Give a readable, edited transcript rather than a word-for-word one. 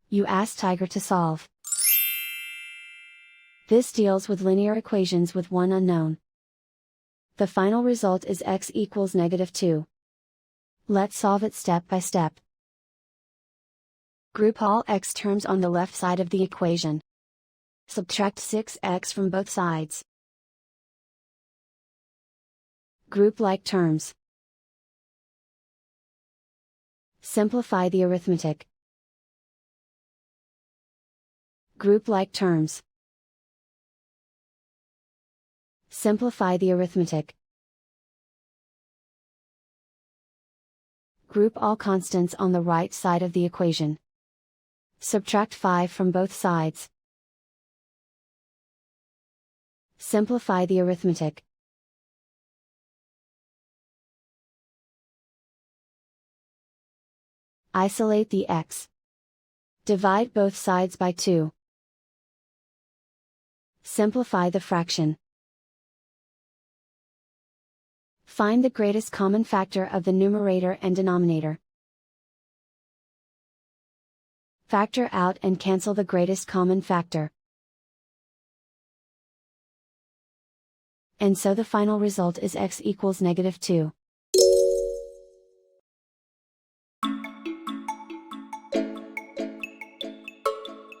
You ask Tiger to solve. This deals with linear equations with one unknown. The final result is x equals -2. Let's solve it step by step. Group all x terms on the left side of the equation. Subtract 6x from both sides. Group like terms. Simplify the arithmetic. Group like terms. Simplify the arithmetic. Group all constants on the right side of the equation. Subtract 5 from both sides. Simplify the arithmetic. Isolate the x. Divide both sides by 2. Simplify the fraction. Find the greatest common factor of the numerator and denominator. Factor out and cancel the greatest common factor. And so the final result is x equals -2.